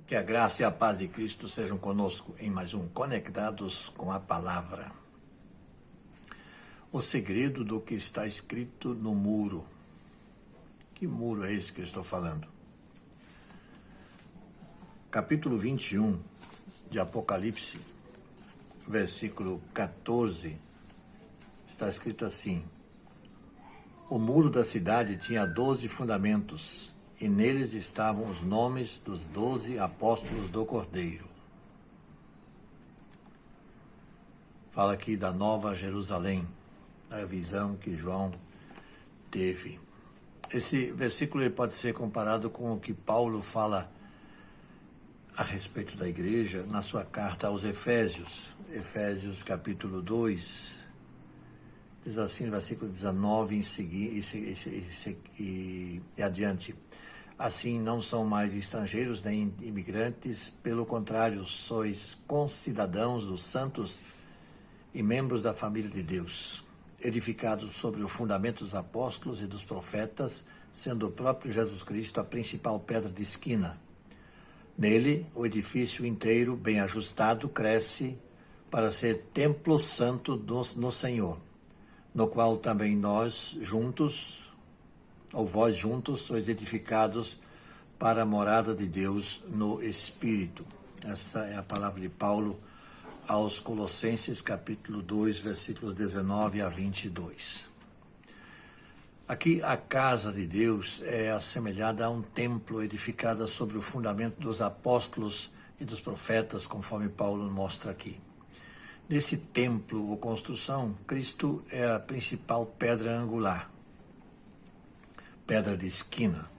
Que a graça e a paz de Cristo sejam conosco em mais um Conectados com a Palavra. O segredo do que está escrito no muro. Que muro é esse que eu estou falando? Capítulo 21 de Apocalipse, versículo 14, está escrito assim: O muro da cidade tinha 12 fundamentos, e neles estavam os nomes dos 12 apóstolos do Cordeiro. Fala aqui da Nova Jerusalém, a visão que João teve. Esse versículo ele pode ser comparado com o que Paulo fala a respeito da igreja na sua carta aos Efésios. Efésios capítulo 2, diz assim no versículo 19 em seguir, e adiante. Assim, não são mais estrangeiros nem imigrantes, pelo contrário, sois concidadãos dos santos e membros da família de Deus, edificados sobre o fundamento dos apóstolos e dos profetas, sendo o próprio Jesus Cristo a principal pedra de esquina. Nele, o edifício inteiro, bem ajustado, cresce para ser templo santo no Senhor, no qual também nós juntos, ou vós juntos, sois edificados para a morada de Deus no Espírito. Essa é a palavra de Paulo aos Colossenses, capítulo 2, versículos 19 a 22. Aqui, a casa de Deus é assemelhada a um templo edificado sobre o fundamento dos apóstolos e dos profetas, conforme Paulo mostra aqui. Nesse templo ou construção, Cristo é a principal pedra angular, pedra de esquina.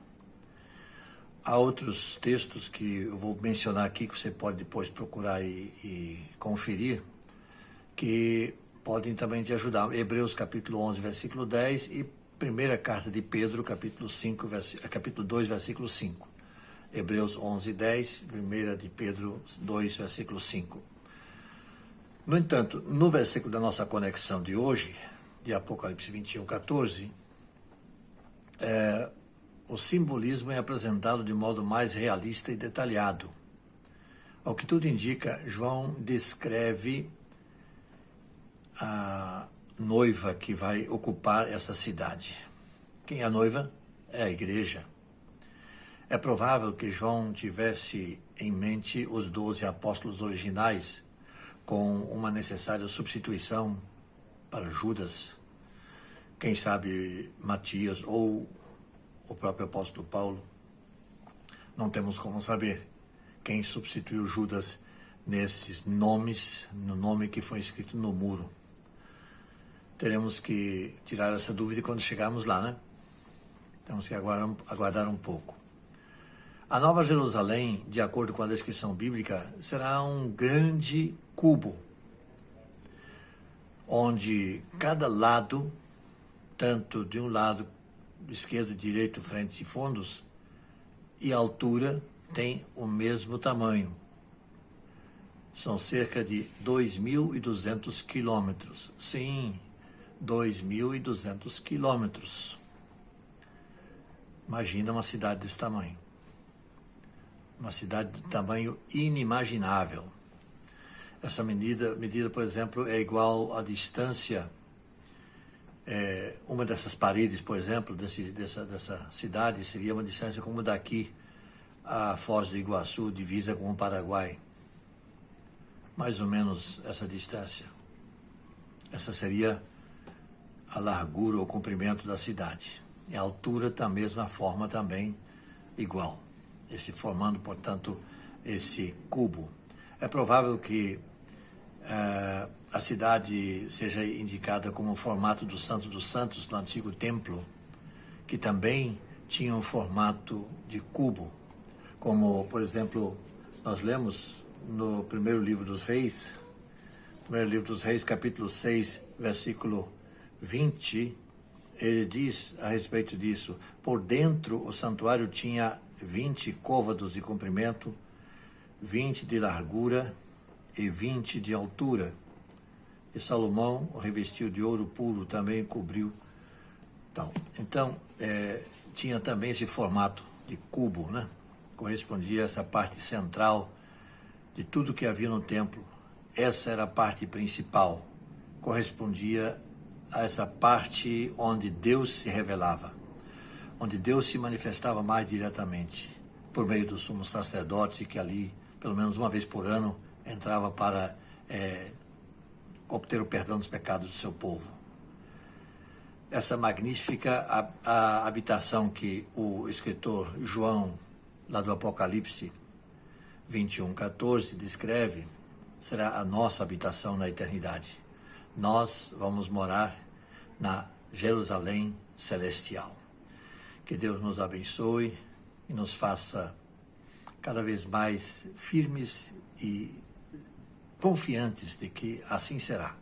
Há outros textos que eu vou mencionar aqui, que você pode depois procurar e conferir, que podem também te ajudar. Hebreus capítulo 11, versículo 10 e primeira carta de Pedro, capítulo 2, versículo 5. Hebreus 11, 10, primeira de Pedro 2, versículo 5. No entanto, no versículo da nossa conexão de hoje, de Apocalipse 21, 14, o simbolismo é apresentado de modo mais realista e detalhado. Ao que tudo indica, João descreve a noiva que vai ocupar essa cidade. Quem é a noiva? É a igreja. É provável que João tivesse em mente os 12 apóstolos originais, com uma necessária substituição para Judas, quem sabe Matias ou o próprio apóstolo Paulo. Não temos como saber quem substituiu Judas nesses nomes, no nome que foi escrito no muro. Teremos que tirar essa dúvida quando chegarmos lá, né? Temos que aguardar um pouco. A Nova Jerusalém, de acordo com a descrição bíblica, será um grande cubo, onde cada lado, tanto de um lado esquerdo, direito, frente e fundos, e altura, tem o mesmo tamanho. São cerca de 2.200 quilômetros. Sim, 2.200 quilômetros. Imagina uma cidade desse tamanho. Uma cidade de tamanho inimaginável. Essa medida, por exemplo, é igual à distância. Uma dessas paredes, por exemplo, dessa cidade, seria uma distância como daqui a Foz do Iguaçu, divisa com o Paraguai. Mais ou menos essa distância. Essa seria a largura ou comprimento da cidade. E a altura da mesma forma também igual. Formando, portanto, esse cubo. É provável que a cidade seja indicada como o formato do Santo dos Santos no antigo templo, que também tinha um formato de cubo, como, por exemplo, nós lemos no primeiro livro dos Reis, capítulo 6, versículo 20, ele diz a respeito disso: por dentro o santuário tinha 20 côvados de comprimento, 20 de largura e 20 de altura. E Salomão o revestiu de ouro puro, também cobriu tal. Então, tinha também esse formato de cubo, né? correspondia a essa parte central de tudo que havia no templo. Essa era a parte principal, correspondia a essa parte onde Deus se revelava, onde Deus se manifestava mais diretamente, por meio do sumo sacerdote, que ali, pelo menos uma vez por ano, entrava para obter o perdão dos pecados do seu povo. Essa magnífica a habitação que o escritor João, lá do Apocalipse 21:14, descreve, será a nossa habitação na eternidade. Nós vamos morar na Jerusalém celestial. Que Deus nos abençoe e nos faça cada vez mais firmes e confiantes de que assim será.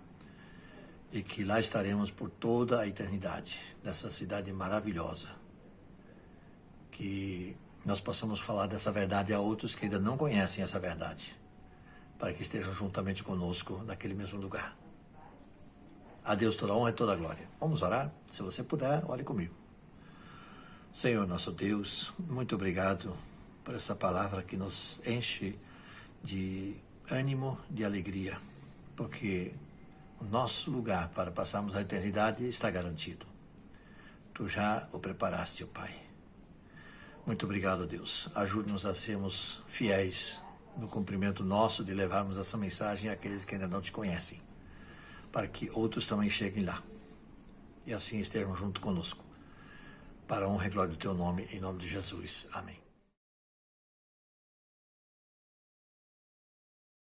E que lá estaremos por toda a eternidade, nessa cidade maravilhosa. Que nós possamos falar dessa verdade a outros que ainda não conhecem essa verdade, para que estejam juntamente conosco naquele mesmo lugar. A Deus toda a honra e toda a glória. Vamos orar? Se você puder, ore comigo. Senhor nosso Deus, muito obrigado por essa palavra que nos enche de ânimo, de alegria, porque o nosso lugar para passarmos a eternidade está garantido. Tu já o preparaste, ó Pai. Muito obrigado, Deus. Ajude-nos a sermos fiéis no cumprimento nosso de levarmos essa mensagem àqueles que ainda não te conhecem, para que outros também cheguem lá e assim estejam junto conosco. Para a honra e glória do teu nome, em nome de Jesus. Amém.